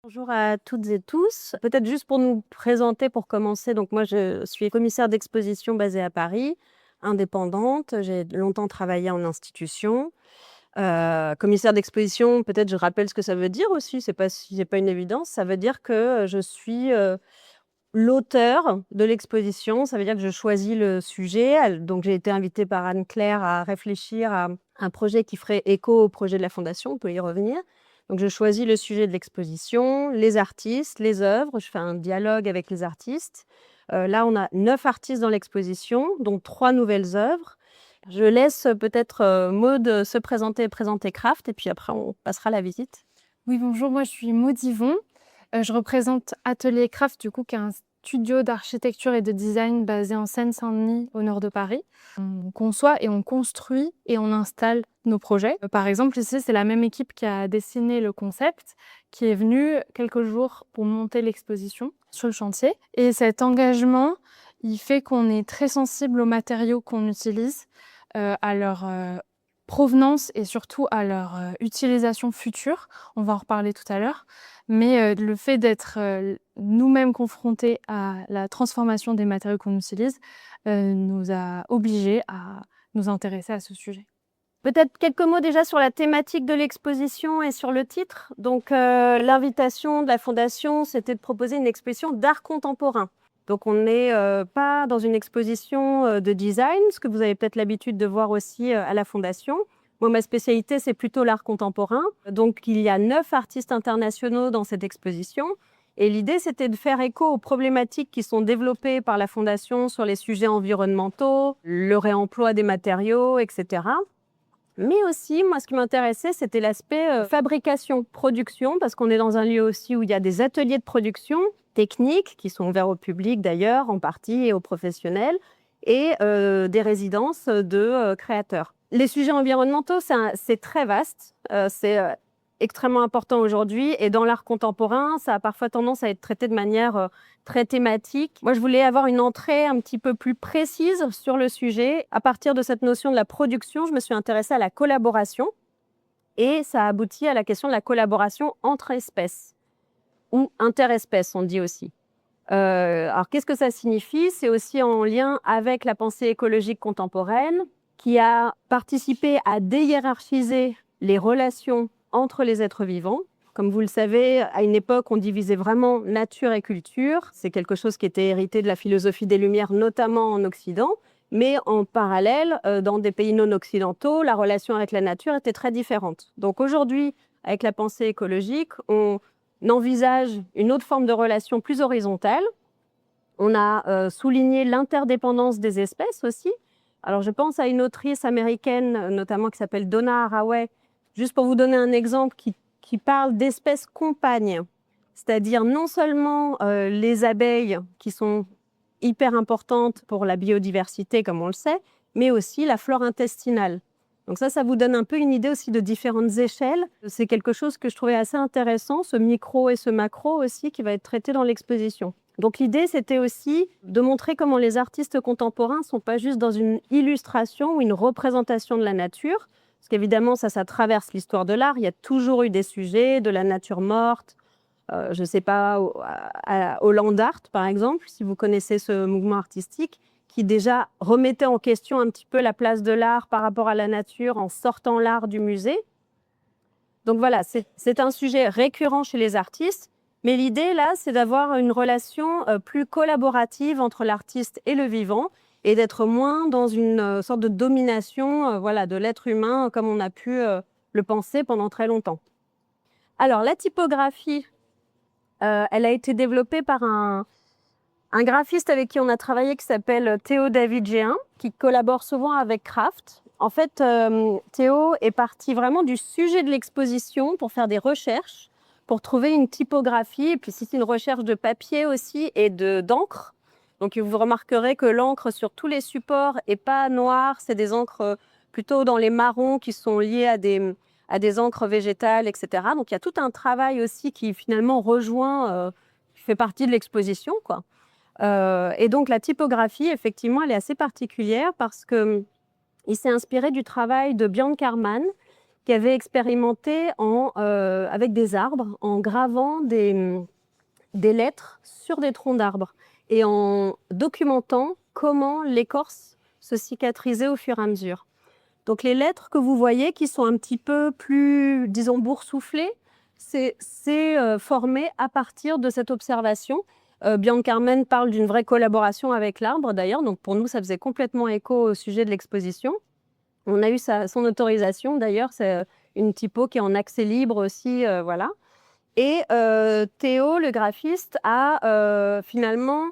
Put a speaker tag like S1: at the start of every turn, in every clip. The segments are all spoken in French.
S1: Bonjour à toutes et tous. Peut-être juste pour nous présenter, pour commencer, donc moi je suis commissaire d'exposition basée à Paris, indépendante. J'ai longtemps travaillé en institution. Commissaire d'exposition, peut-être je rappelle ce que ça veut dire aussi, c'est pas une évidence. Ça veut dire que je suis l'auteur de l'exposition. Ça veut dire que je choisis le sujet. Donc j'ai été invitée par Anne-Claire à réfléchir à un projet qui ferait écho au projet de la Fondation, on peut y revenir. Donc je choisis le sujet de l'exposition, les artistes, les œuvres, je fais un dialogue avec les artistes. Là, on a 9 artistes dans l'exposition, dont 3 nouvelles œuvres. Je laisse peut-être Maude se présenter et présenter Craft, et puis après on passera à la visite.
S2: Oui, bonjour, moi je suis Maud Yvon. Je représente Atelier Craft, du coup, qui est un studio d'architecture et de design basé en Seine-Saint-Denis, au nord de Paris. On conçoit et on construit et on installe nos projets. Par exemple, ici, c'est la même équipe qui a dessiné le concept, qui est venue quelques jours pour monter l'exposition sur le chantier. Et cet engagement, il fait qu'on est très sensible aux matériaux qu'on utilise, à leur provenance et surtout à leur utilisation future. On va en reparler tout à l'heure. Mais le fait d'être nous-mêmes confrontés à la transformation des matériaux qu'on utilise nous a obligés à nous intéresser à ce sujet.
S1: Peut-être quelques mots déjà sur la thématique de l'exposition et sur le titre. Donc, l'invitation de la Fondation, c'était de proposer une exposition d'art contemporain. Donc, on n'est pas dans une exposition de design, ce que vous avez peut-être l'habitude de voir aussi à la Fondation. Moi, ma spécialité, c'est plutôt l'art contemporain. Donc, il y a 9 artistes internationaux dans cette exposition. Et l'idée, c'était de faire écho aux problématiques qui sont développées par la Fondation sur les sujets environnementaux, le réemploi des matériaux, etc. Mais aussi, moi, ce qui m'intéressait, c'était l'aspect fabrication, production, parce qu'on est dans un lieu aussi où il y a des ateliers de production techniques, qui sont ouverts au public d'ailleurs, en partie, et aux professionnels, et des résidences de créateurs. Les sujets environnementaux, c'est très vaste, c'est extrêmement important aujourd'hui, et dans l'art contemporain, ça a parfois tendance à être traité de manière très thématique. Moi, je voulais avoir une entrée un petit peu plus précise sur le sujet. À partir de cette notion de la production, je me suis intéressée à la collaboration et ça aboutit à la question de la collaboration entre espèces ou interespèces, on dit aussi. Alors, qu'est-ce que ça signifie? C'est aussi en lien avec la pensée écologique contemporaine qui a participé à déhiérarchiser les relations entre les êtres vivants. Comme vous le savez, à une époque, on divisait vraiment nature et culture. C'est quelque chose qui était hérité de la philosophie des Lumières, notamment en Occident. Mais en parallèle, dans des pays non occidentaux, la relation avec la nature était très différente. Donc aujourd'hui, avec la pensée écologique, on envisage une autre forme de relation plus horizontale. On a souligné l'interdépendance des espèces aussi. Alors, je pense à une autrice américaine, notamment qui s'appelle Donna Haraway, juste pour vous donner un exemple, qui parle d'espèces compagnes, c'est-à-dire non seulement les abeilles qui sont hyper importantes pour la biodiversité, comme on le sait, mais aussi la flore intestinale. Donc ça vous donne un peu une idée aussi de différentes échelles. C'est quelque chose que je trouvais assez intéressant, ce micro et ce macro aussi, qui va être traité dans l'exposition. Donc l'idée, c'était aussi de montrer comment les artistes contemporains ne sont pas juste dans une illustration ou une représentation de la nature, parce qu'évidemment, ça traverse l'histoire de l'art. Il y a toujours eu des sujets, de la nature morte, je ne sais pas, au Land Art, par exemple, si vous connaissez ce mouvement artistique, qui déjà remettait en question un petit peu la place de l'art par rapport à la nature en sortant l'art du musée. Donc voilà, c'est un sujet récurrent chez les artistes, mais l'idée là, c'est d'avoir une relation plus collaborative entre l'artiste et le vivant et d'être moins dans une sorte de domination voilà, de l'être humain comme on a pu le penser pendant très longtemps. Alors la typographie, elle a été développée par un graphiste avec qui on a travaillé qui s'appelle Théo David-Géhin, qui collabore souvent avec Craft. En fait, Théo est parti vraiment du sujet de l'exposition pour faire des recherches, pour trouver une typographie. Et puis, c'est une recherche de papier aussi et d'encre. Donc, vous remarquerez que l'encre sur tous les supports n'est pas noire. C'est des encres plutôt dans les marrons qui sont liées à des encres végétales, etc. Donc, il y a tout un travail aussi qui finalement rejoint, qui fait partie de l'exposition, quoi. Et donc la typographie, effectivement, elle est assez particulière parce qu'il s'est inspiré du travail de Björn Karman, qui avait expérimenté avec des arbres, en gravant des lettres sur des troncs d'arbres et en documentant comment l'écorce se cicatrisait au fur et à mesure. Donc les lettres que vous voyez, qui sont un petit peu plus, disons, boursouflées, c'est formé à partir de cette observation. Biancarmen parle d'une vraie collaboration avec l'arbre, d'ailleurs. Donc pour nous, ça faisait complètement écho au sujet de l'exposition. On a eu son autorisation, d'ailleurs. C'est une typo qui est en accès libre aussi, voilà. Et Théo, le graphiste, a finalement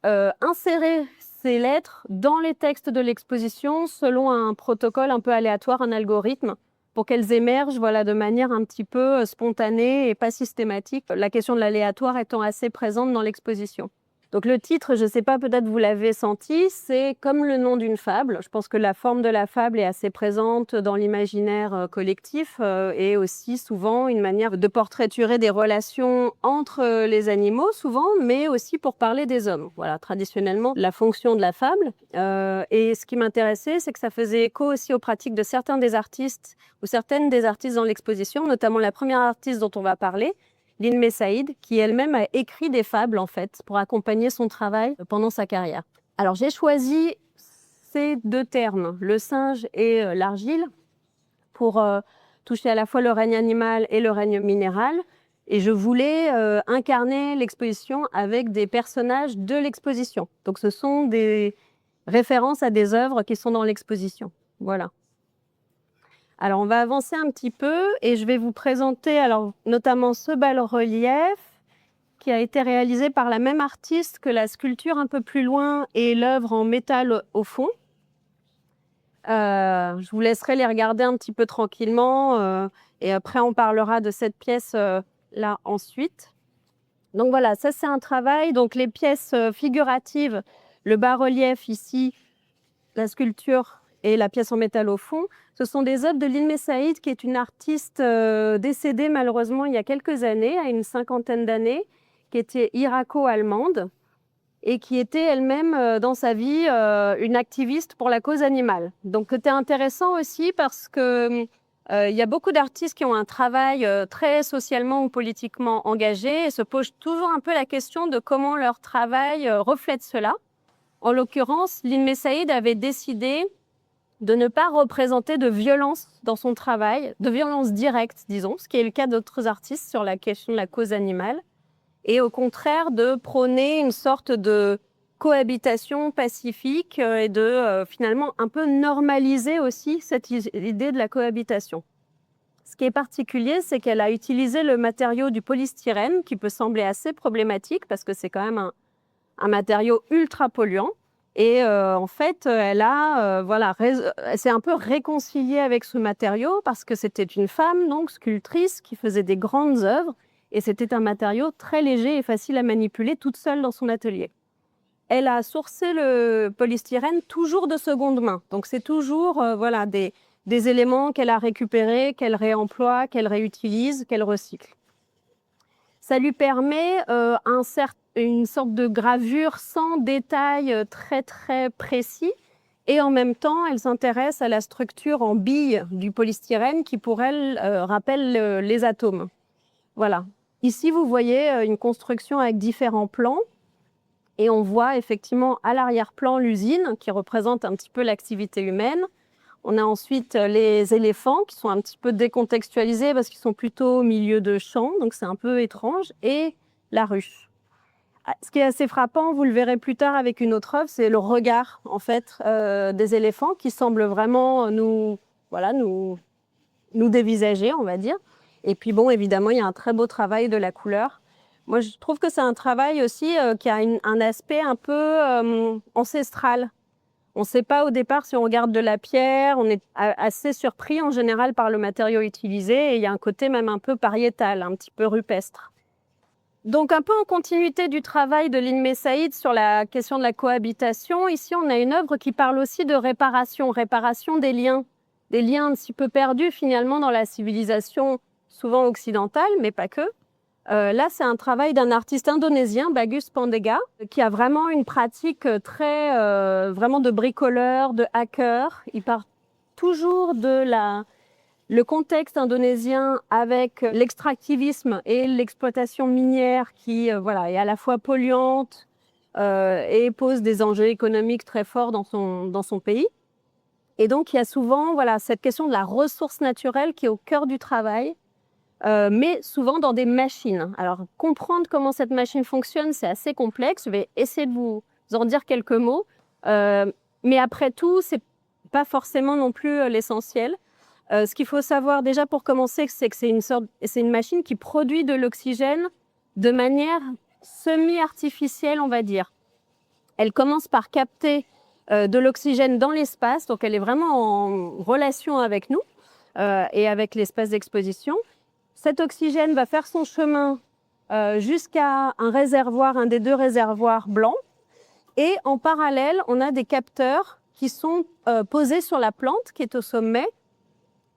S1: inséré ces lettres dans les textes de l'exposition selon un protocole un peu aléatoire, un algorithme, pour qu'elles émergent voilà, de manière un petit peu spontanée et pas systématique, la question de l'aléatoire étant assez présente dans l'exposition. Donc le titre, je ne sais pas, peut-être vous l'avez senti, c'est comme le nom d'une fable. Je pense que la forme de la fable est assez présente dans l'imaginaire collectif et aussi souvent une manière de portraiturer des relations entre les animaux, souvent, mais aussi pour parler des hommes. Voilà, traditionnellement, la fonction de la fable. Et ce qui m'intéressait, c'est que ça faisait écho aussi aux pratiques de certains des artistes ou certaines des artistes dans l'exposition, notamment la première artiste dont on va parler, Lynn Messaïd, qui elle-même a écrit des fables en fait pour accompagner son travail pendant sa carrière. Alors j'ai choisi ces deux termes, le singe et l'argile, pour toucher à la fois le règne animal et le règne minéral. Et je voulais incarner l'exposition avec des personnages de l'exposition. Donc ce sont des références à des œuvres qui sont dans l'exposition. Voilà. Alors, on va avancer un petit peu et je vais vous présenter alors, notamment ce bas-relief qui a été réalisé par la même artiste que la sculpture un peu plus loin et l'œuvre en métal au fond. Je vous laisserai les regarder un petit peu tranquillement et après on parlera de cette pièce là ensuite. Donc voilà, ça c'est un travail. Donc les pièces figuratives, le bas-relief ici, la sculpture et la pièce en métal au fond, ce sont des œuvres de Lynn Messaïd, qui est une artiste décédée malheureusement il y a quelques années, à une cinquantaine d'années, qui était irako-allemande et qui était elle-même dans sa vie une activiste pour la cause animale. Donc c'était intéressant aussi parce que il y a beaucoup d'artistes qui ont un travail très socialement ou politiquement engagé et se posent toujours un peu la question de comment leur travail reflète cela. En l'occurrence, Lynn Messaïd avait décidé de ne pas représenter de violence dans son travail, de violence directe, disons, ce qui est le cas d'autres artistes sur la question de la cause animale, et au contraire de prôner une sorte de cohabitation pacifique et de finalement un peu normaliser aussi cette idée de la cohabitation. Ce qui est particulier, c'est qu'elle a utilisé le matériau du polystyrène, qui peut sembler assez problématique parce que c'est quand même un matériau ultra polluant. Et en fait, elle s'est un peu réconciliée avec ce matériau parce que c'était une femme, donc sculptrice, qui faisait des grandes œuvres. Et c'était un matériau très léger et facile à manipuler toute seule dans son atelier. Elle a sourcé le polystyrène toujours de seconde main. Donc c'est toujours des éléments qu'elle a récupérés, qu'elle réemploie, qu'elle réutilise, qu'elle recycle. Ça lui permet une sorte de gravure sans détail très très précis. Et en même temps, elle s'intéresse à la structure en billes du polystyrène qui, pour elle, rappelle les atomes. Voilà. Ici, vous voyez une construction avec différents plans. Et on voit effectivement à l'arrière-plan l'usine qui représente un petit peu l'activité humaine. On a ensuite les éléphants qui sont un petit peu décontextualisés parce qu'ils sont plutôt au milieu de champs, donc c'est un peu étrange, et la ruche. Ce qui est assez frappant, vous le verrez plus tard avec une autre œuvre, c'est le regard en fait des éléphants qui semblent vraiment nous dévisager, on va dire. Et puis bon, évidemment, il y a un très beau travail de la couleur. Moi, je trouve que c'est un travail aussi qui a un aspect un peu ancestral. On ne sait pas au départ si on regarde de la pierre, on est assez surpris en général par le matériau utilisé et il y a un côté même un peu pariétal, un petit peu rupestre. Donc un peu en continuité du travail de Lynn Messaïd sur la question de la cohabitation, ici on a une œuvre qui parle aussi de réparation des liens un petit peu perdus finalement dans la civilisation souvent occidentale, mais pas que. Là, c'est un travail d'un artiste indonésien, Bagus Pandega, qui a vraiment une pratique très vraiment de bricoleur, de hacker. Il part toujours de le contexte indonésien avec l'extractivisme et l'exploitation minière qui voilà, est à la fois polluante et pose des enjeux économiques très forts dans son pays. Et donc, il y a souvent voilà, cette question de la ressource naturelle qui est au cœur du travail, mais souvent dans des machines. Alors, comprendre comment cette machine fonctionne, c'est assez complexe. Je vais essayer de vous en dire quelques mots. Mais après tout, ce n'est pas forcément non plus l'essentiel. Ce qu'il faut savoir déjà pour commencer, c'est que c'est une machine qui produit de l'oxygène de manière semi-artificielle, on va dire. Elle commence par capter de l'oxygène dans l'espace, donc elle est vraiment en relation avec nous et avec l'espace d'exposition. Cet oxygène va faire son chemin jusqu'à un réservoir, un des deux réservoirs blancs. Et en parallèle, on a des capteurs qui sont posés sur la plante qui est au sommet,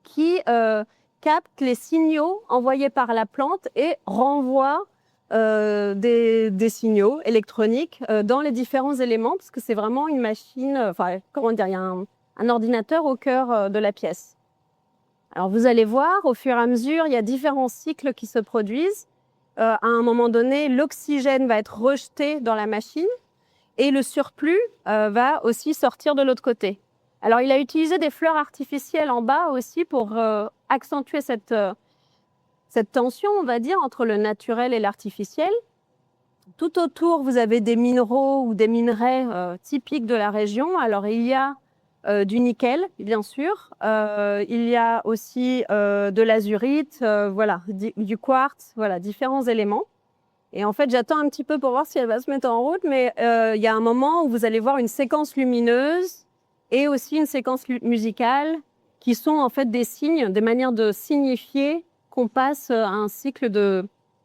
S1: qui captent les signaux envoyés par la plante et renvoient des signaux électroniques dans les différents éléments, parce que c'est vraiment une machine, enfin, comment dire, il y a un ordinateur au cœur de la pièce. Alors vous allez voir, au fur et à mesure, il y a différents cycles qui se produisent. À un moment donné, l'oxygène va être rejeté dans la machine et le surplus va aussi sortir de l'autre côté. Alors il a utilisé des fleurs artificielles en bas aussi pour accentuer cette tension, on va dire, entre le naturel et l'artificiel. Tout autour, vous avez des minéraux ou des minerais typiques de la région. Alors il y a du nickel, bien sûr. Il y a aussi de l'azurite, voilà, du quartz, voilà, différents éléments. Et en fait, j'attends un petit peu pour voir si elle va se mettre en route, mais il y a un moment où vous allez voir une séquence lumineuse et aussi une séquence musicale qui sont en fait des signes, des manières de signifier qu'on passe à un cycle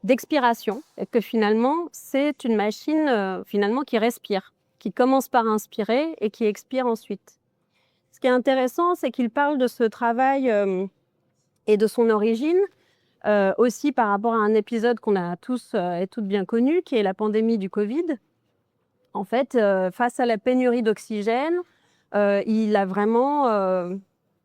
S1: d'expiration et que finalement, c'est une machine finalement qui respire, qui commence par inspirer et qui expire ensuite. Ce qui est intéressant, c'est qu'il parle de ce travail et de son origine, aussi par rapport à un épisode qu'on a tous et toutes bien connu, qui est la pandémie du Covid. En fait, face à la pénurie d'oxygène, il a vraiment,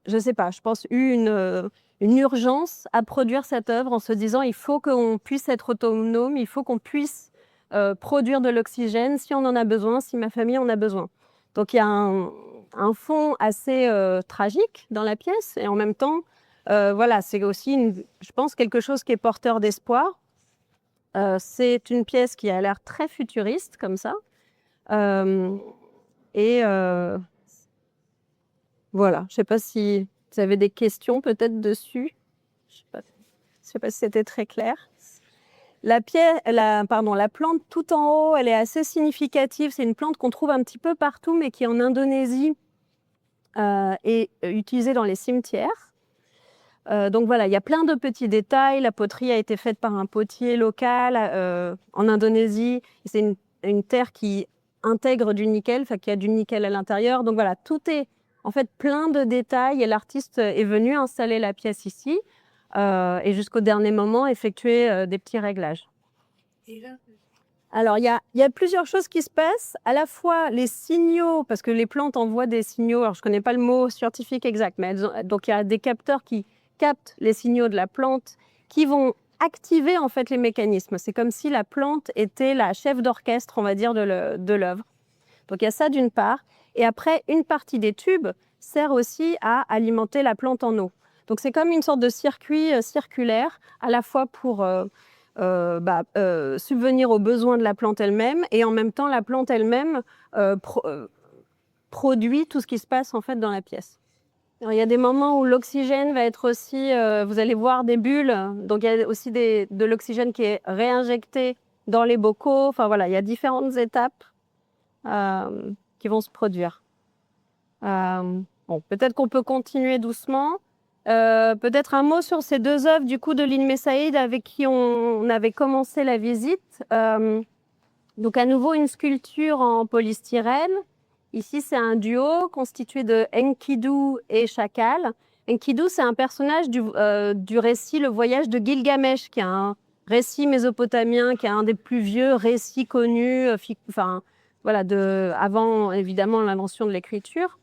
S1: je ne sais pas, je pense, eu une urgence à produire cette œuvre en se disant il faut qu'on puisse être autonome, il faut qu'on puisse produire de l'oxygène si on en a besoin, si ma famille en a besoin. Donc il y a un fond assez tragique dans la pièce et en même temps, voilà, c'est aussi, je pense, quelque chose qui est porteur d'espoir. C'est une pièce qui a l'air très futuriste comme ça. Voilà, je ne sais pas si vous avez des questions peut-être dessus. Je ne sais pas si c'était très clair. La plante tout en haut, elle est assez significative. C'est une plante qu'on trouve un petit peu partout, mais qui en Indonésie est utilisée dans les cimetières. Donc voilà, il y a plein de petits détails. La poterie a été faite par un potier local en Indonésie. C'est une terre qui intègre du nickel, enfin qui a du nickel à l'intérieur. Donc voilà, tout est en fait plein de détails et l'artiste est venu installer la pièce ici et jusqu'au dernier moment effectuer des petits réglages. Alors il y a plusieurs choses qui se passent, à la fois les signaux, parce que les plantes envoient des signaux, alors je ne connais pas le mot scientifique exact, mais donc il y a des capteurs qui captent les signaux de la plante qui vont activer en fait les mécanismes. C'est comme si la plante était la chef d'orchestre, on va dire, de l'œuvre. Donc il y a ça d'une part. Et après, une partie des tubes sert aussi à alimenter la plante en eau. Donc c'est comme une sorte de circuit circulaire, à la fois pour subvenir aux besoins de la plante elle-même, et en même temps la plante elle-même produit tout ce qui se passe en fait dans la pièce. Alors, il y a des moments où l'oxygène va être aussi, vous allez voir des bulles, donc il y a aussi de l'oxygène qui est réinjecté dans les bocaux. Enfin voilà, il y a différentes étapes qui vont se produire. Bon, peut-être qu'on peut continuer doucement. Peut-être un mot sur ces deux œuvres du coup de Lynn Messaïd avec qui on avait commencé la visite. Donc à nouveau une sculpture en polystyrène. Ici c'est un duo constitué de Enkidu et Chacal. Enkidu c'est un personnage du récit Le Voyage de Gilgamesh, qui est un récit mésopotamien, qui est un des plus vieux récits connus, voilà, avant évidemment l'invention de l'écriture.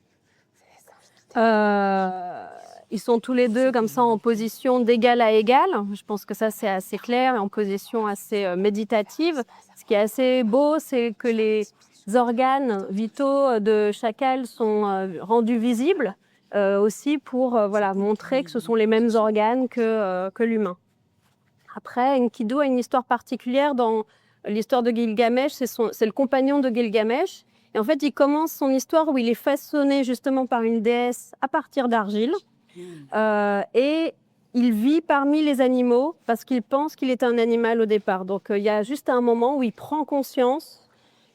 S1: Ils sont tous les deux comme ça en position d'égal à égal. Je pense que ça, c'est assez clair et en position assez méditative. Ce qui est assez beau, c'est que les organes vitaux de chacal sont rendus visibles aussi pour voilà, montrer que ce sont les mêmes organes que l'humain. Après, Enkidu a une histoire particulière dans l'histoire de Gilgamesh. C'est le compagnon de Gilgamesh. Et en fait, il commence son histoire où il est façonné justement par une déesse à partir d'argile. Et il vit parmi les animaux parce qu'il pense qu'il est un animal au départ. Donc, il y a juste un moment où il prend conscience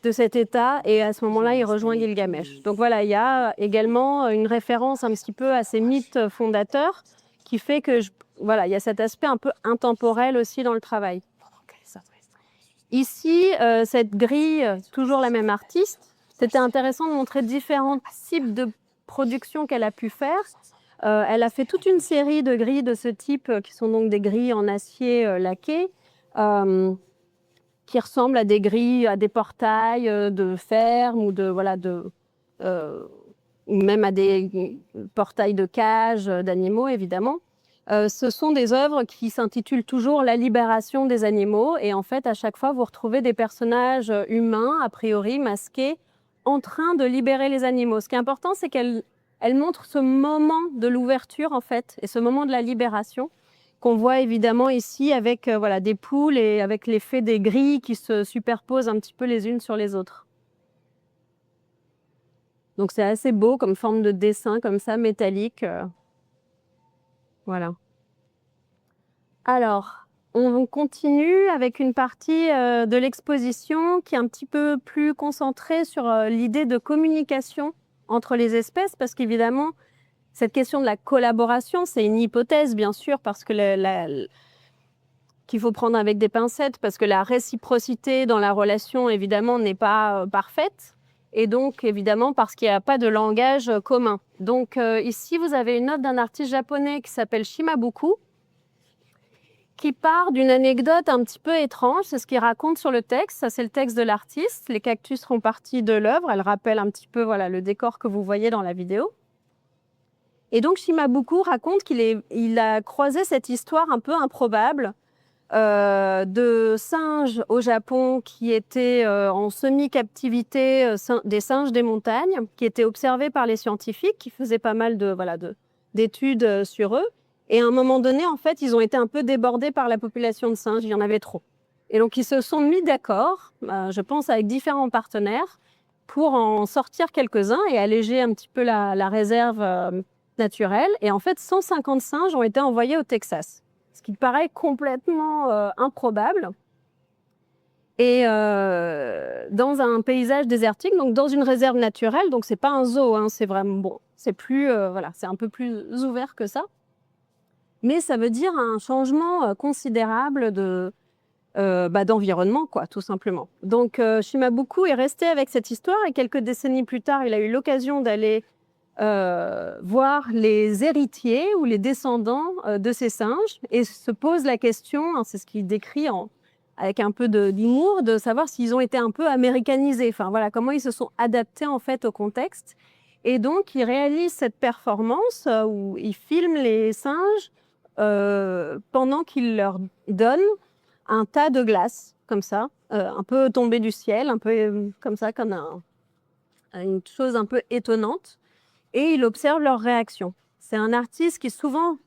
S1: de cet état et à ce moment-là, il rejoint Gilgamesh. Donc voilà, il y a également une référence un petit peu à ces mythes fondateurs qui fait que voilà, il y a cet aspect un peu intemporel aussi dans le travail. Ici, cette grille, toujours la même artiste, c'était intéressant de montrer différents types de productions qu'elle a pu faire. Elle a fait toute une série de grilles de ce type, qui sont donc des grilles en acier laqué, qui ressemblent à des grilles, à des portails de ferme ou ou même à des portails de cages d'animaux, évidemment. Ce sont des œuvres qui s'intitulent toujours La libération des animaux. Et en fait, à chaque fois, vous retrouvez des personnages humains, a priori masqués, en train de libérer les animaux. Ce qui est important, c'est qu'elle montre ce moment de l'ouverture, en fait, et ce moment de la libération, qu'on voit évidemment ici avec voilà, des poules et avec l'effet des grilles qui se superposent un petit peu les unes sur les autres. Donc c'est assez beau comme forme de dessin, comme ça, métallique. Voilà. Alors, on continue avec une partie de l'exposition qui est un petit peu plus concentrée sur l'idée de communication entre les espèces, parce qu'évidemment, cette question de la collaboration, c'est une hypothèse, bien sûr, parce que qu'il faut prendre avec des pincettes, parce que la réciprocité dans la relation, évidemment, n'est pas parfaite. Et donc, évidemment, parce qu'il n'y a pas de langage commun. Donc, ici, vous avez une œuvre d'un artiste japonais qui s'appelle Shimabuku, qui part d'une anecdote un petit peu étrange. C'est ce qu'il raconte sur le texte. Ça, c'est le texte de l'artiste. Les cactus font partie de l'œuvre. Elle rappelle un petit peu voilà, le décor que vous voyez dans la vidéo. Et donc, Shimabuku raconte qu'il a croisé cette histoire un peu improbable de singes au Japon qui étaient en semi-captivité, des singes des montagnes, qui étaient observés par les scientifiques, qui faisaient pas mal d'études sur eux. Et à un moment donné, en fait, ils ont été un peu débordés par la population de singes, il y en avait trop. Et donc, ils se sont mis d'accord, je pense avec différents partenaires, pour en sortir quelques-uns et alléger un petit peu la réserve naturelle. Et en fait, 150 singes ont été envoyés au Texas, ce qui paraît complètement improbable. Et dans un paysage désertique, donc dans une réserve naturelle, donc c'est pas un zoo, hein, c'est vraiment bon, c'est plus voilà, c'est un peu plus ouvert que ça. Mais ça veut dire un changement considérable d'environnement, quoi, tout simplement. Donc, Shimabuku est resté avec cette histoire et quelques décennies plus tard, il a eu l'occasion d'aller voir les héritiers ou les descendants de ces singes et se pose la question, hein, c'est ce qu'il décrit avec un peu d'humour, de savoir s'ils ont été un peu américanisés. Enfin, voilà, comment ils se sont adaptés en fait au contexte. Et donc, il réalise cette performance où il filme les singes pendant qu'il leur donne un tas de glace, comme ça, un peu tombé du ciel, un peu comme ça, comme une chose un peu étonnante. Et il observe leurs réactions. C'est un artiste qui souvent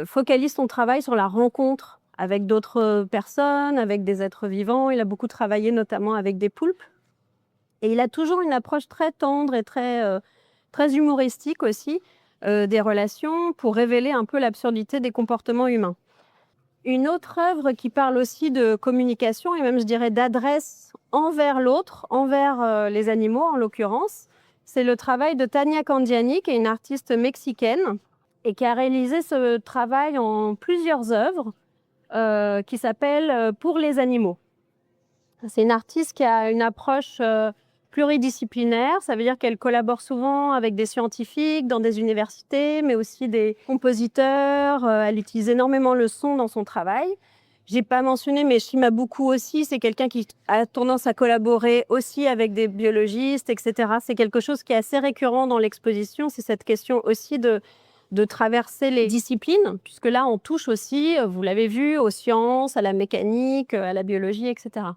S1: focalise son travail sur la rencontre avec d'autres personnes, avec des êtres vivants. Il a beaucoup travaillé notamment avec des poulpes. Et il a toujours une approche très tendre et très humoristique aussi des relations pour révéler un peu l'absurdité des comportements humains. Une autre œuvre qui parle aussi de communication et même, je dirais, d'adresse envers l'autre, envers les animaux en l'occurrence, c'est le travail de Tania Candiani, qui est une artiste mexicaine et qui a réalisé ce travail en plusieurs œuvres qui s'appelle Pour les animaux. C'est une artiste qui a une approche pluridisciplinaire, ça veut dire qu'elle collabore souvent avec des scientifiques dans des universités, mais aussi des compositeurs. Elle utilise énormément le son dans son travail. J'ai pas mentionné, mais Shimabuku aussi, c'est quelqu'un qui a tendance à collaborer aussi avec des biologistes, etc. C'est quelque chose qui est assez récurrent dans l'exposition, c'est cette question aussi de traverser les disciplines, puisque là, on touche aussi, vous l'avez vu, aux sciences, à la mécanique, à la biologie, etc.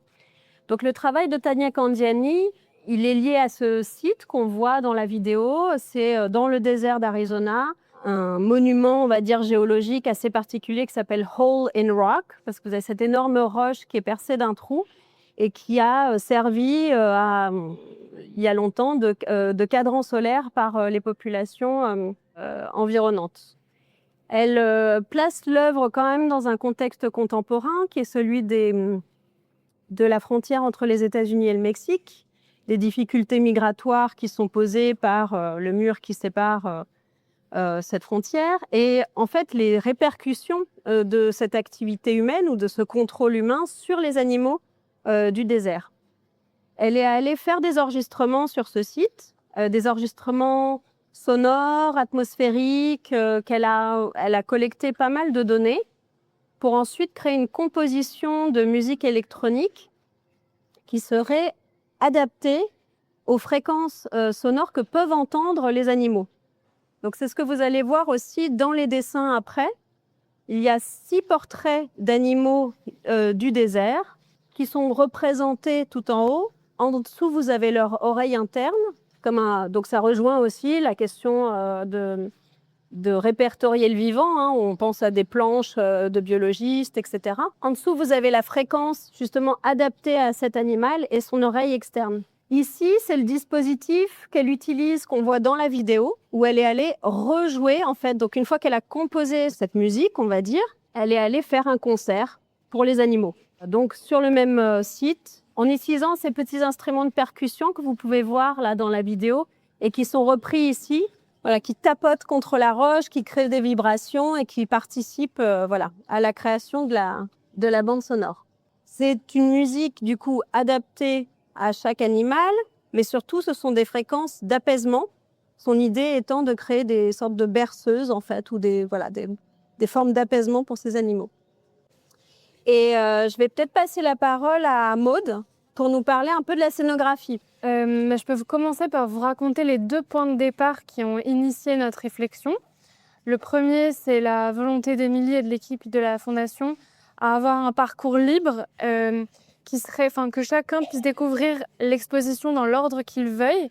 S1: Donc le travail de Tania Candiani, il est lié à ce site qu'on voit dans la vidéo. C'est dans le désert d'Arizona, un monument, on va dire, géologique assez particulier qui s'appelle Hole in Rock, parce que vous avez cette énorme roche qui est percée d'un trou et qui a servi il y a longtemps de cadran solaire par les populations environnantes. Elle place l'œuvre quand même dans un contexte contemporain qui est celui de la frontière entre les États-Unis et le Mexique, des difficultés migratoires qui sont posées par le mur qui sépare cette frontière et en fait les répercussions de cette activité humaine ou de ce contrôle humain sur les animaux du désert. Elle est allée faire des enregistrements sur ce site, des enregistrements sonores, atmosphériques, elle a collecté pas mal de données pour ensuite créer une composition de musique électronique qui serait adaptée aux fréquences sonores que peuvent entendre les animaux. Donc c'est ce que vous allez voir aussi dans les dessins après. Il y a 6 portraits d'animaux du désert qui sont représentés tout en haut. En dessous, vous avez leur oreille interne. Donc ça rejoint aussi la question de répertorier le vivant, hein. On pense à des planches de biologistes, etc. En dessous, vous avez la fréquence justement adaptée à cet animal et son oreille externe. Ici, c'est le dispositif qu'elle utilise, qu'on voit dans la vidéo, où elle est allée rejouer, en fait. Donc, une fois qu'elle a composé cette musique, on va dire, elle est allée faire un concert pour les animaux. Donc, sur le même site, en utilisant ces petits instruments de percussion que vous pouvez voir là dans la vidéo et qui sont repris ici, voilà, qui tapotent contre la roche, qui créent des vibrations et qui participent à la création de la bande sonore. C'est une musique, du coup, adaptée à chaque animal, mais surtout, ce sont des fréquences d'apaisement. Son idée étant de créer des sortes de berceuses, en fait, ou des formes d'apaisement pour ces animaux. Et je vais peut-être passer la parole à Maude pour nous parler un peu de la scénographie.
S2: Je peux commencer par vous raconter les 2 points de départ qui ont initié notre réflexion. Le premier, c'est la volonté d'Émilie et de l'équipe de la Fondation à avoir un parcours libre que chacun puisse découvrir l'exposition dans l'ordre qu'il veuille,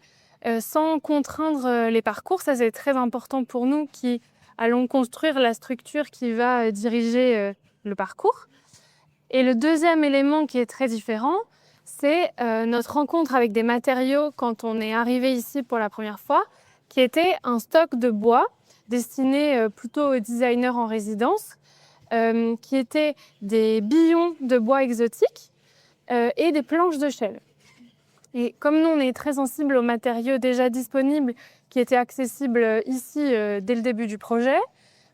S2: sans contraindre les parcours. Ça, c'est très important pour nous qui allons construire la structure qui va diriger le parcours. Et le deuxième élément qui est très différent, c'est notre rencontre avec des matériaux quand on est arrivé ici pour la première fois, qui était un stock de bois destiné plutôt aux designers en résidence, qui étaient des billons de bois exotiques et des planches de chêne. Et comme nous, on est très sensibles aux matériaux déjà disponibles qui étaient accessibles ici dès le début du projet,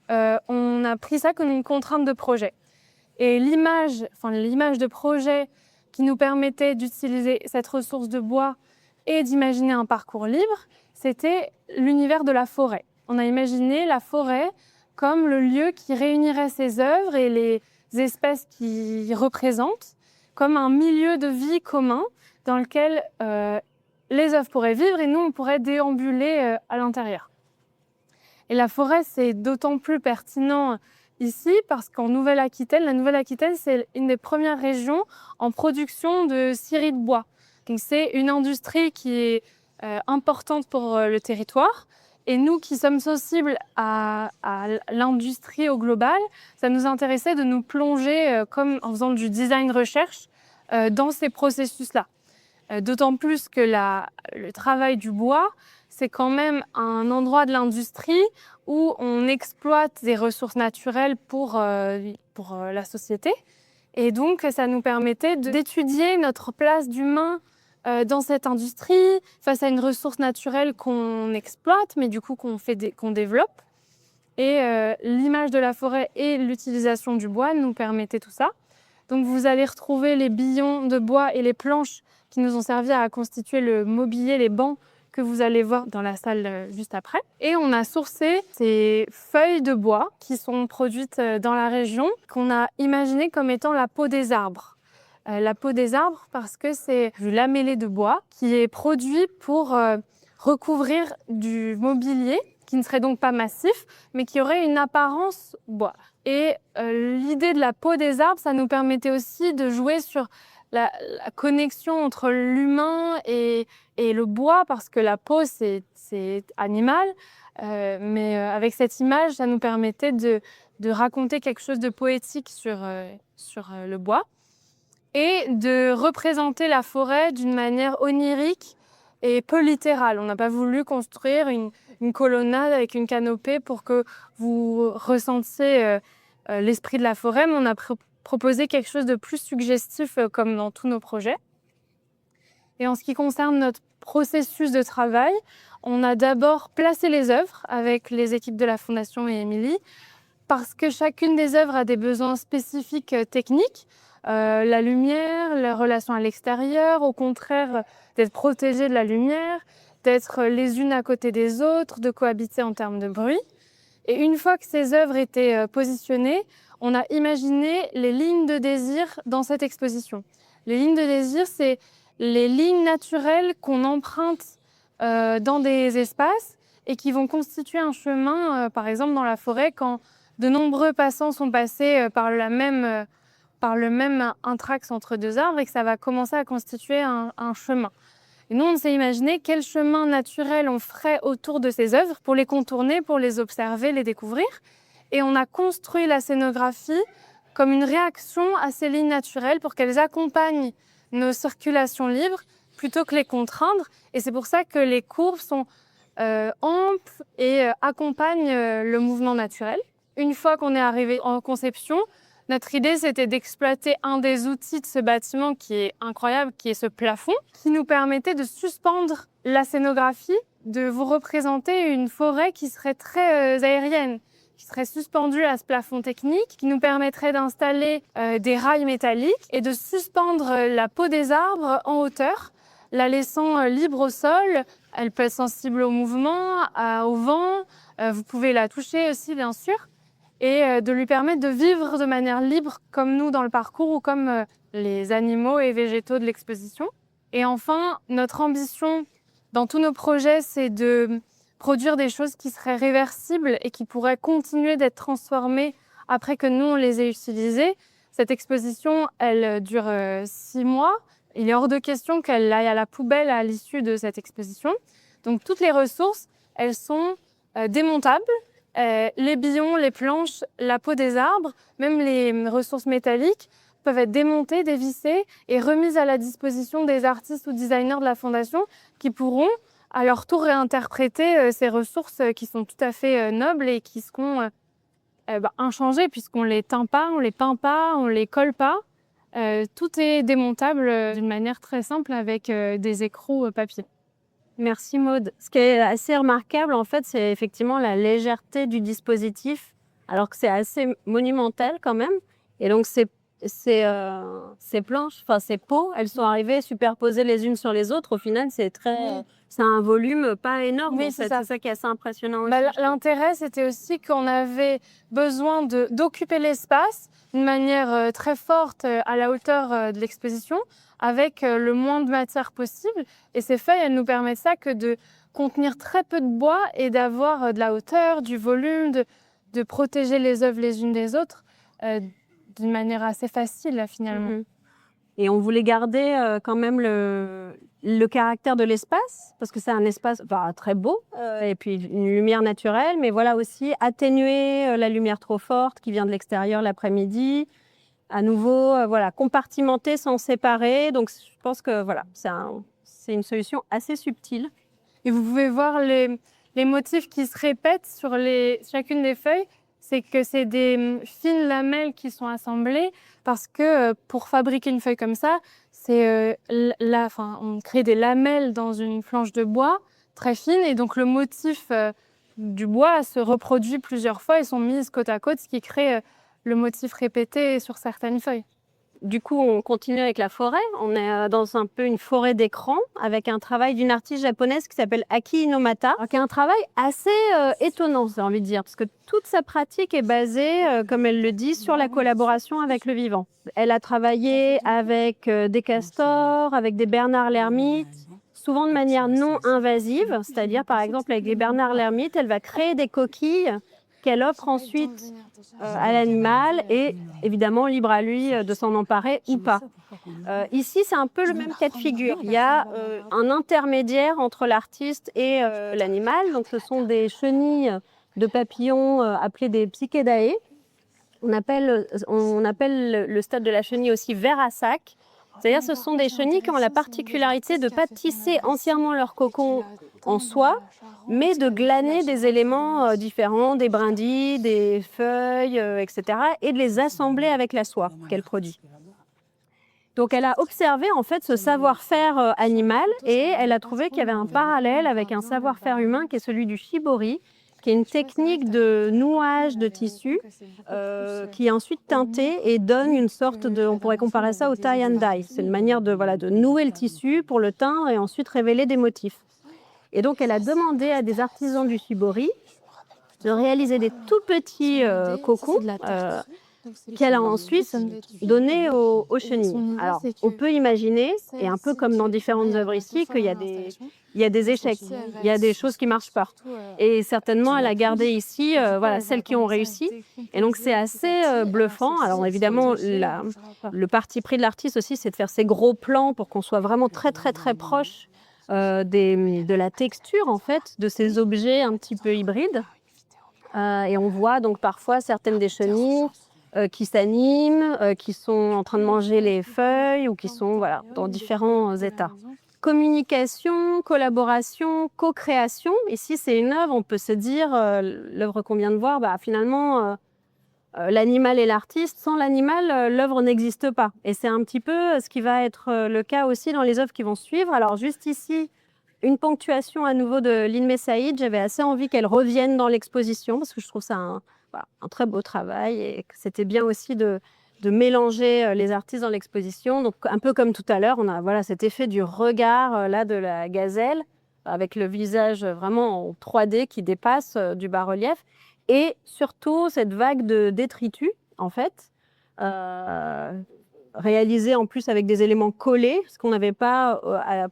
S2: on a pris ça comme une contrainte de projet. Et l'image de projet qui nous permettait d'utiliser cette ressource de bois et d'imaginer un parcours libre, c'était l'univers de la forêt. On a imaginé la forêt comme le lieu qui réunirait ces œuvres et les espèces qui représentent comme un milieu de vie commun dans lequel les œuvres pourraient vivre et nous, on pourrait déambuler à l'intérieur. Et la forêt, c'est d'autant plus pertinent ici parce qu'en Nouvelle-Aquitaine, la Nouvelle-Aquitaine, c'est une des premières régions en production de scierie de bois. Donc, c'est une industrie qui est importante pour le territoire. Et nous qui sommes sensibles à l'industrie au global, ça nous intéressait de nous plonger, comme en faisant du design recherche, dans ces processus-là. D'autant plus que le travail du bois, c'est quand même un endroit de l'industrie où on exploite des ressources naturelles pour la société. Et donc, ça nous permettait d'étudier notre place d'humain dans cette industrie, face à une ressource naturelle qu'on exploite, mais du coup qu'on développe. Et l'image de la forêt et l'utilisation du bois nous permettaient tout ça. Donc vous allez retrouver les billons de bois et les planches qui nous ont servi à constituer le mobilier, les bancs que vous allez voir dans la salle juste après. Et on a sourcé ces feuilles de bois qui sont produites dans la région, qu'on a imaginé comme étant la peau des arbres. La peau des arbres parce que c'est du lamellé de bois qui est produit pour recouvrir du mobilier qui ne serait donc pas massif, mais qui aurait une apparence bois. Et l'idée de la peau des arbres, ça nous permettait aussi de jouer sur la connexion entre l'humain et le bois, parce que la peau, c'est animal. Mais avec cette image, ça nous permettait de raconter quelque chose de poétique sur le bois et de représenter la forêt d'une manière onirique et peu littérale. On n'a pas voulu construire une colonnade avec une canopée pour que vous ressentiez l'esprit de la forêt, mais on a proposé quelque chose de plus suggestif comme dans tous nos projets. Et en ce qui concerne notre processus de travail, on a d'abord placé les œuvres avec les équipes de la Fondation et Émilie, parce que chacune des œuvres a des besoins spécifiques techniques. La lumière, les relations à l'extérieur, au contraire d'être protégées de la lumière, d'être les unes à côté des autres, de cohabiter en termes de bruit. Et une fois que ces œuvres étaient positionnées, on a imaginé les lignes de désir dans cette exposition. Les lignes de désir, c'est les lignes naturelles qu'on emprunte dans des espaces et qui vont constituer un chemin, par exemple dans la forêt, quand de nombreux passants sont passés par le même intraxe entre deux arbres et que ça va commencer à constituer un chemin. Et nous, on s'est imaginé quel chemin naturel on ferait autour de ces œuvres pour les contourner, pour les observer, les découvrir. Et on a construit la scénographie comme une réaction à ces lignes naturelles pour qu'elles accompagnent nos circulations libres plutôt que les contraindre. Et c'est pour ça que les courbes sont amples et accompagnent le mouvement naturel. Une fois qu'on est arrivé en conception, notre idée, c'était d'exploiter un des outils de ce bâtiment qui est incroyable, qui est ce plafond, qui nous permettait de suspendre la scénographie, de vous représenter une forêt qui serait très aérienne, qui serait suspendue à ce plafond technique, qui nous permettrait d'installer des rails métalliques et de suspendre la peau des arbres en hauteur, la laissant libre au sol. Elle peut être sensible au mouvement, au vent. Vous pouvez la toucher aussi, bien sûr. Et de lui permettre de vivre de manière libre comme nous dans le parcours ou comme les animaux et végétaux de l'exposition. Et enfin, notre ambition dans tous nos projets, c'est de produire des choses qui seraient réversibles et qui pourraient continuer d'être transformées après que nous, on les ait utilisées. Cette exposition, elle dure 6 mois. Il est hors de question qu'elle aille à la poubelle à l'issue de cette exposition. Donc toutes les ressources, elles sont démontables. Les billons, les planches, la peau des arbres, même les ressources métalliques peuvent être démontées, dévissées et remises à la disposition des artistes ou designers de la Fondation qui pourront à leur tour réinterpréter ces ressources qui sont tout à fait nobles et qui seront inchangées puisqu'on ne les teint pas, on ne les peint pas, on ne les colle pas. Tout est démontable d'une manière très simple avec des écrous papier.
S1: Merci Maude. Ce qui est assez remarquable, en fait, c'est effectivement la légèreté du dispositif, alors que c'est assez monumental quand même. Et donc, ces planches, enfin ces pots, elles sont arrivées superposées les unes sur les autres. Au final, c'est un volume pas énorme.
S2: Oui,
S1: en fait.
S2: c'est ça.
S1: C'est ça qui est assez impressionnant aussi.
S2: L'intérêt, c'était aussi qu'on avait besoin d'occuper l'espace d'une manière très forte à la hauteur de l'exposition, avec le moins de matière possible. Et ces feuilles, elles nous permettent ça que de contenir très peu de bois et d'avoir de la hauteur, du volume, de protéger les œuvres les unes des autres d'une manière assez facile finalement.
S1: Et on voulait garder quand même le caractère de l'espace, parce que c'est un espace très beau, et puis une lumière naturelle, mais voilà aussi atténuer la lumière trop forte qui vient de l'extérieur l'après-midi. À nouveau, compartimenter sans séparer. Donc, je pense que c'est une solution assez subtile.
S2: Et vous pouvez voir les motifs qui se répètent sur chacune des feuilles. C'est que c'est des fines lamelles qui sont assemblées parce que pour fabriquer une feuille comme ça, on crée des lamelles dans une planche de bois très fine et donc le motif du bois se reproduit plusieurs fois et sont mises côte à côte, ce qui crée le motif répété sur certaines feuilles.
S1: Du coup, on continue avec la forêt. On est dans un peu une forêt d'écran avec un travail d'une artiste japonaise qui s'appelle Aki Inomata, qui a un travail assez étonnant, j'ai envie de dire, parce que toute sa pratique est basée, comme elle le dit, sur la collaboration avec le vivant. Elle a travaillé avec des castors, avec des bernards l'ermite, souvent de manière non invasive, c'est-à-dire par exemple avec les bernards l'ermite, elle va créer des coquilles qu'elle offre ensuite à l'animal et évidemment libre à lui de s'en emparer ou pas. Ici, c'est un peu le même cas de figure. Il y a un intermédiaire entre l'artiste et l'animal. Donc, ce sont des chenilles de papillons appelées des Psychedae. On appelle le stade de la chenille aussi ver à sac. C'est-à-dire ce sont des chenilles qui ont la particularité de ne pas tisser entièrement leur cocon en soie, mais de glaner des éléments différents, des brindilles, des feuilles, etc., et de les assembler avec la soie qu'elle produit. Donc elle a observé en fait ce savoir-faire animal et elle a trouvé qu'il y avait un parallèle avec un savoir-faire humain qui est celui du shibori, qui est une technique de nouage de tissu qui est ensuite teintée et donne une sorte de, on pourrait comparer ça au tie and dye. C'est une manière de, voilà, de nouer le tissu pour le teindre et ensuite révéler des motifs. Et donc elle a demandé à des artisans du shibori de réaliser des tout petits cocons qu'elle a ensuite donné aux chenilles. Alors, on peut imaginer, et un peu comme dans différentes œuvres ici, qu'il y a des échecs, il y a des choses qui ne marchent pas. Et certainement, elle a gardé ici voilà, celles qui ont réussi. Et donc, c'est assez bluffant. Alors, évidemment, le parti pris de l'artiste aussi, c'est de faire ces gros plans pour qu'on soit vraiment très, très, très proche de la texture, en fait, de ces objets un petit peu hybrides. Et on voit donc parfois certaines des chenilles qui s'animent, qui sont en train de manger les feuilles ou qui sont voilà, dans différents états. Communication, collaboration, co-création. Ici, c'est une œuvre, on peut se dire, l'œuvre qu'on vient de voir, finalement, l'animal et l'artiste, sans l'animal, l'œuvre n'existe pas. Et c'est un petit peu ce qui va être le cas aussi dans les œuvres qui vont suivre. Alors juste ici, une ponctuation à nouveau de Lin Saïd. J'avais assez envie qu'elle revienne dans l'exposition parce que je trouve ça un très beau travail et que c'était bien aussi de mélanger les artistes dans l'exposition. Donc un peu comme tout à l'heure, on a voilà, cet effet du regard là de la gazelle avec le visage vraiment en 3D qui dépasse du bas-relief et surtout cette vague de détritus en fait. Réalisée en plus avec des éléments collés, ce qu'on n'avait pas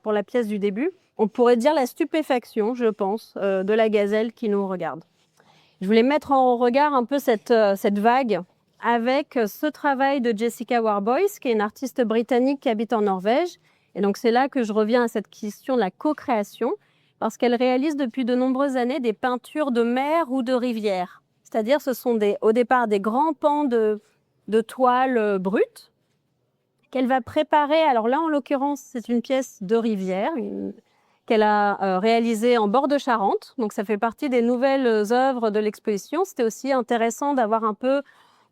S1: pour la pièce du début. On pourrait dire la stupéfaction, je pense, de la gazelle qui nous regarde. Je voulais mettre en regard un peu cette vague avec ce travail de Jessica Warboys, qui est une artiste britannique qui habite en Norvège. Et donc c'est là que je reviens à cette question de la co-création, parce qu'elle réalise depuis de nombreuses années des peintures de mer ou de rivière. C'est-à-dire ce sont au départ des grands pans de toile brute qu'elle va préparer. Alors là, en l'occurrence, c'est une pièce de rivière, qu'elle a réalisée en bord de Charente. Donc ça fait partie des nouvelles œuvres de l'exposition. C'était aussi intéressant d'avoir un peu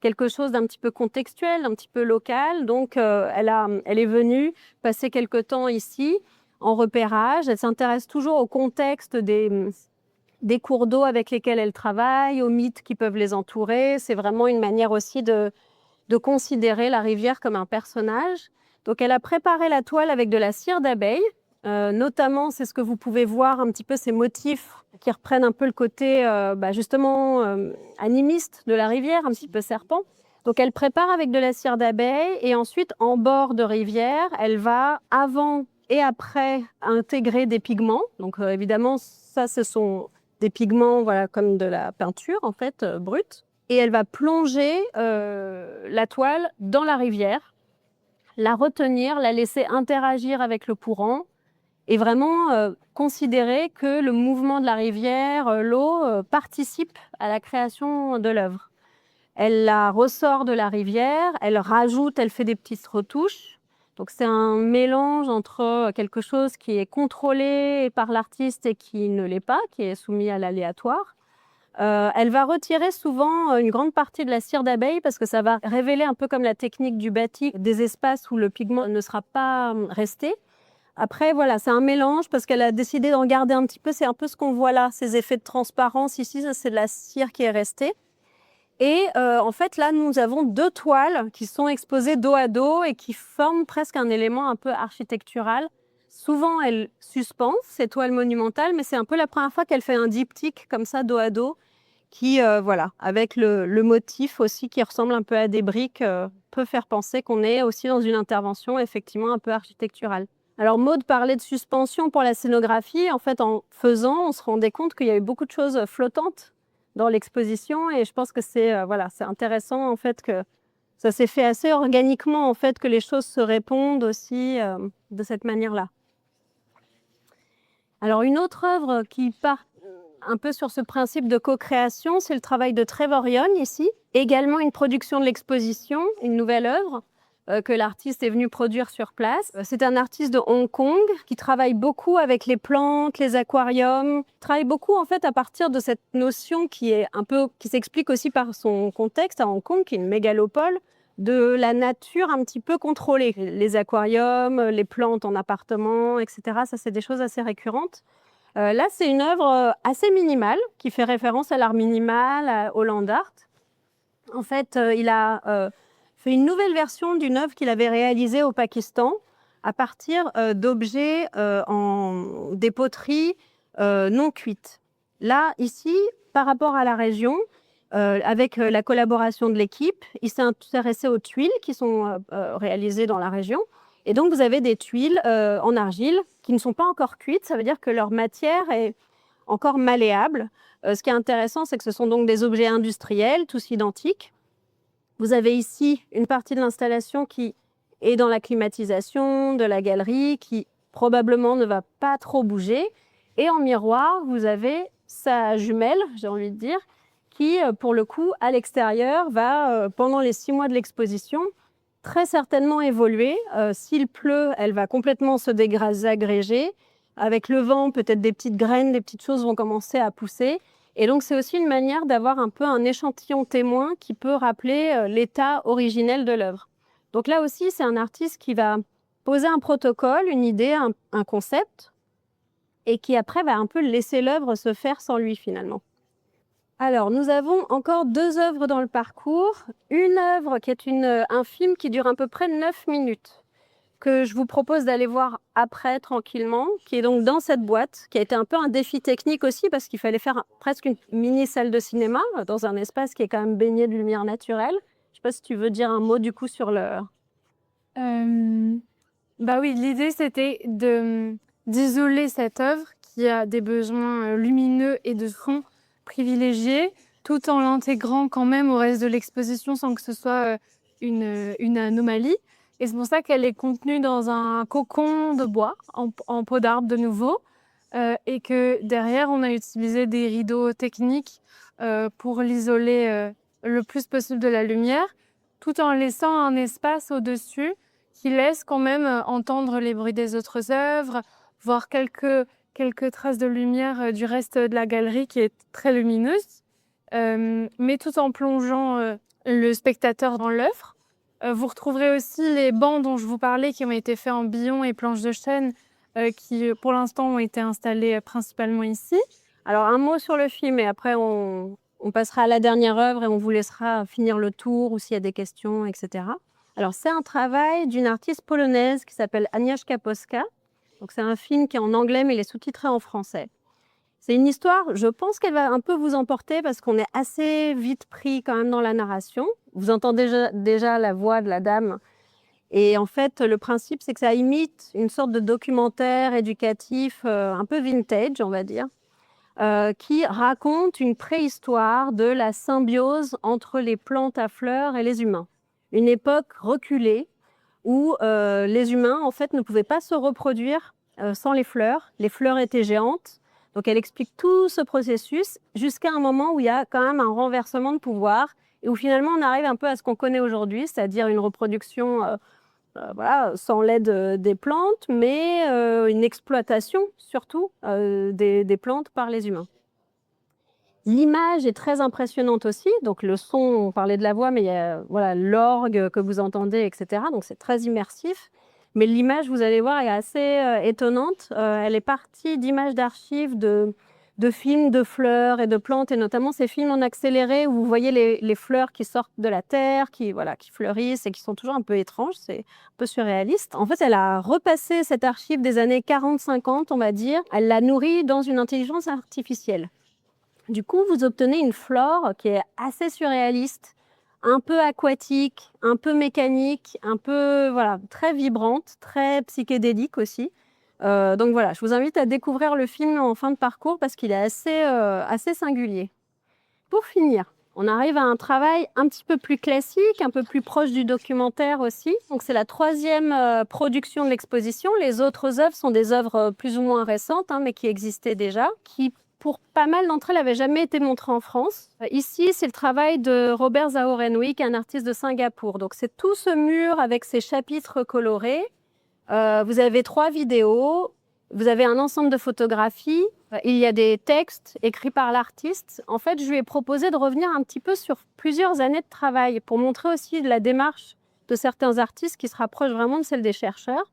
S1: quelque chose d'un petit peu contextuel, un petit peu local. Donc elle est venue passer quelque temps ici en repérage. Elle s'intéresse toujours au contexte des cours d'eau avec lesquels elle travaille, aux mythes qui peuvent les entourer. C'est vraiment une manière aussi de considérer la rivière comme un personnage. Donc elle a préparé la toile avec de la cire d'abeille. Notamment, c'est ce que vous pouvez voir, un petit peu ces motifs qui reprennent un peu le côté justement animiste de la rivière, un petit peu serpent. Donc elle prépare avec de la cire d'abeille et ensuite en bord de rivière, elle va avant et après intégrer des pigments. Donc évidemment, ça ce sont des pigments voilà, comme de la peinture en fait brute. Et elle va plonger la toile dans la rivière, la retenir, la laisser interagir avec le courant et vraiment considérer que le mouvement de la rivière, l'eau, participe à la création de l'œuvre. Elle la ressort de la rivière, elle rajoute, elle fait des petites retouches. Donc c'est un mélange entre quelque chose qui est contrôlé par l'artiste et qui ne l'est pas, qui est soumis à l'aléatoire. Elle va retirer souvent une grande partie de la cire d'abeille parce que ça va révéler un peu comme la technique du batik, des espaces où le pigment ne sera pas resté. Après, voilà, c'est un mélange parce qu'elle a décidé d'en garder un petit peu. C'est un peu ce qu'on voit là, ces effets de transparence. Ici, ça, c'est de la cire qui est restée. Et en fait, là, nous avons 2 toiles qui sont exposées dos à dos et qui forment presque un élément un peu architectural. Souvent, elle suspend ces toiles monumentales, mais c'est un peu la première fois qu'elle fait un diptyque comme ça, dos à dos, qui, voilà, avec le motif aussi qui ressemble un peu à des briques, peut faire penser qu'on est aussi dans une intervention effectivement un peu architecturale. Alors Maud parlait de suspension pour la scénographie. En fait, en faisant, on se rendait compte qu'il y avait beaucoup de choses flottantes dans l'exposition et je pense que c'est voilà, c'est intéressant en fait que ça s'est fait assez organiquement en fait que les choses se répondent aussi de cette manière-là. Alors une autre œuvre qui part un peu sur ce principe de co-création, c'est le travail de Trevor Young ici. Également une production de l'exposition, une nouvelle œuvre que l'artiste est venu produire sur place. C'est un artiste de Hong Kong qui travaille beaucoup avec les plantes, les aquariums. Il travaille beaucoup en fait à partir de cette notion qui s'explique aussi par son contexte à Hong Kong, qui est une mégalopole, de la nature un petit peu contrôlée. Les aquariums, les plantes en appartement, etc. Ça, c'est des choses assez récurrentes. Là, c'est une œuvre assez minimale qui fait référence à l'art minimal, au land art. En fait, il a fait une nouvelle version d'une œuvre qu'il avait réalisée au Pakistan à partir d'objets en des poteries non cuites. Là, ici, par rapport à la région, avec la collaboration de l'équipe, il s'est intéressé aux tuiles qui sont réalisées dans la région. Et donc, vous avez des tuiles en argile qui ne sont pas encore cuites. Ça veut dire que leur matière est encore malléable. Ce qui est intéressant, c'est que ce sont donc des objets industriels, tous identiques. Vous avez ici une partie de l'installation qui est dans la climatisation de la galerie, qui probablement ne va pas trop bouger. Et en miroir, vous avez sa jumelle, j'ai envie de dire, qui, pour le coup, à l'extérieur, va, pendant les 6 mois de l'exposition, très certainement évoluer. S'il pleut, elle va complètement se désagréger. Avec le vent, peut-être des petites graines, des petites choses vont commencer à pousser. Et donc, c'est aussi une manière d'avoir un peu un échantillon témoin qui peut rappeler l'état originel de l'œuvre. Donc là aussi, c'est un artiste qui va poser un protocole, une idée, un concept, et qui après va un peu laisser l'œuvre se faire sans lui finalement. Alors, nous avons encore 2 œuvres dans le parcours. Une œuvre qui est un film qui dure à peu près 9 minutes, que je vous propose d'aller voir après tranquillement, qui est donc dans cette boîte, qui a été un peu un défi technique aussi, parce qu'il fallait faire presque une mini salle de cinéma, dans un espace qui est quand même baigné de lumière naturelle. Je ne sais pas si tu veux dire un mot du coup sur le...
S2: Bah oui, l'idée c'était d'isoler cette œuvre qui a des besoins lumineux et de son privilégiés, tout en l'intégrant quand même au reste de l'exposition sans que ce soit une anomalie. Et c'est pour ça qu'elle est contenue dans un cocon de bois, en peau d'arbre de nouveau, et que derrière on a utilisé des rideaux techniques pour l'isoler le plus possible de la lumière, tout en laissant un espace au-dessus qui laisse quand même entendre les bruits des autres œuvres, voir quelques traces de lumière du reste de la galerie qui est très lumineuse, mais tout en plongeant le spectateur dans l'œuvre. Vous retrouverez aussi les bancs dont je vous parlais qui ont été faits en billon et planches de chêne qui, pour l'instant, ont été installés principalement ici.
S1: Alors, un mot sur le film et après on passera à la dernière œuvre et on vous laissera finir le tour ou s'il y a des questions, etc. Alors, c'est un travail d'une artiste polonaise qui s'appelle Agnieszka Polska. Donc, c'est un film qui est en anglais, mais il est sous-titré en français. C'est une histoire, je pense qu'elle va un peu vous emporter parce qu'on est assez vite pris quand même dans la narration. Vous entendez déjà la voix de la dame. Et en fait, le principe, c'est que ça imite une sorte de documentaire éducatif un peu vintage, on va dire, qui raconte une préhistoire de la symbiose entre les plantes à fleurs et les humains. Une époque reculée où les humains, en fait, ne pouvaient pas se reproduire sans les fleurs. Les fleurs étaient géantes. Donc, elle explique tout ce processus jusqu'à un moment où il y a quand même un renversement de pouvoir et où finalement, on arrive un peu à ce qu'on connaît aujourd'hui, c'est-à-dire une reproduction voilà, sans l'aide des plantes, mais une exploitation surtout des plantes par les humains. L'image est très impressionnante aussi, donc le son, on parlait de la voix, mais il y a voilà, l'orgue que vous entendez, etc. Donc c'est très immersif. Mais l'image, vous allez voir, est assez étonnante. Elle est partie d'images d'archives de de films de fleurs et de plantes, et notamment ces films en accéléré où vous voyez les fleurs qui sortent de la terre, qui fleurissent et qui sont toujours un peu étranges, c'est un peu surréaliste. En fait, elle a repassé cette archive des années 40-50, on va dire, elle l'a nourrie dans une intelligence artificielle. Du coup, vous obtenez une flore qui est assez surréaliste, un peu aquatique, un peu mécanique, un peu très vibrante, très psychédélique aussi. Donc voilà, je vous invite à découvrir le film en fin de parcours parce qu'il est assez singulier. Pour finir, on arrive à un travail un petit peu plus classique, un peu plus proche du documentaire aussi. Donc c'est la 3e production de l'exposition. Les autres œuvres sont des œuvres plus ou moins récentes, mais qui existaient déjà, qui pour pas mal d'entre elles n'avaient jamais été montrées en France. Ici, c'est le travail de Robert Zahorenwick, un artiste de Singapour. Donc c'est tout ce mur avec ses chapitres colorés. Vous avez 3 vidéos, vous avez un ensemble de photographies, il y a des textes écrits par l'artiste. En fait, je lui ai proposé de revenir un petit peu sur plusieurs années de travail pour montrer aussi la démarche de certains artistes qui se rapproche vraiment de celle des chercheurs.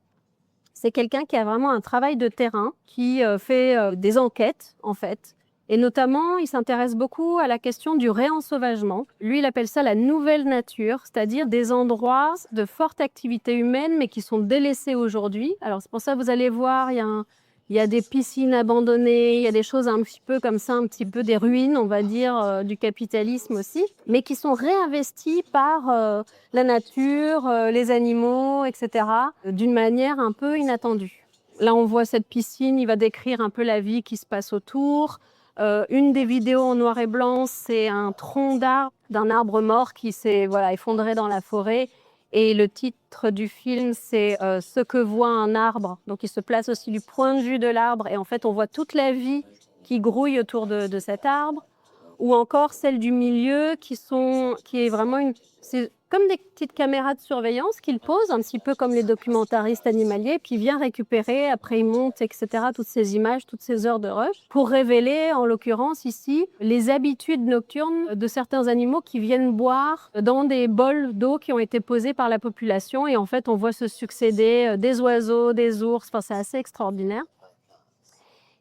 S1: C'est quelqu'un qui a vraiment un travail de terrain, qui fait des enquêtes, en fait. Et notamment, il s'intéresse beaucoup à la question du réensauvagement. Lui, il appelle ça la nouvelle nature, c'est-à-dire des endroits de forte activité humaine, mais qui sont délaissés aujourd'hui. Alors, c'est pour ça que vous allez voir, il y a des piscines abandonnées, il y a des choses un petit peu comme ça, un petit peu des ruines, on va dire, du capitalisme aussi, mais qui sont réinvesties par la nature, les animaux, etc., d'une manière un peu inattendue. Là, on voit cette piscine, il va décrire un peu la vie qui se passe autour. Une des vidéos en noir et blanc, c'est un tronc d'arbre, d'un arbre mort qui s'est effondré dans la forêt. Et le titre du film, c'est Ce que voit un arbre. Donc, il se place aussi du point de vue de l'arbre. Et en fait, on voit toute la vie qui grouille autour de cet arbre. Ou encore celle du milieu, qui est vraiment c'est comme des petites caméras de surveillance qu'il pose, un petit peu comme les documentaristes animaliers, puis il vient récupérer, après il monte, etc., toutes ces images, toutes ces heures de rush, pour révéler, en l'occurrence ici, les habitudes nocturnes de certains animaux qui viennent boire dans des bols d'eau qui ont été posés par la population. Et en fait, on voit se succéder des oiseaux, des ours, enfin, c'est assez extraordinaire.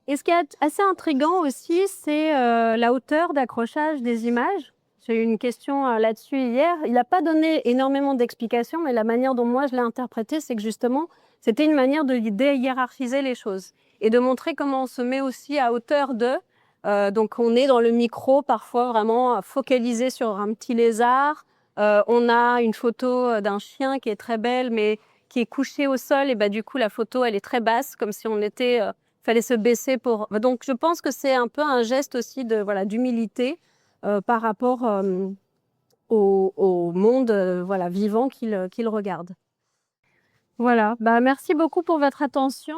S1: Et ce qui est assez intriguant aussi, c'est la hauteur d'accrochage des images. J'ai eu une question là-dessus hier. Il n'a pas donné énormément d'explications, mais la manière dont moi je l'ai interprété, c'est que justement, c'était une manière de déhiérarchiser les choses et de montrer comment on se met aussi à hauteur d'eux. Donc on est dans le micro, parfois vraiment focalisé sur un petit lézard. On a une photo d'un chien qui est très belle, mais qui est couché au sol. Et du coup, la photo, elle est très basse, comme si on était... fallait se baisser pour... Donc, je pense que c'est un peu un geste aussi d'humilité par rapport au monde vivant qu'il regarde. Voilà, merci beaucoup pour votre attention.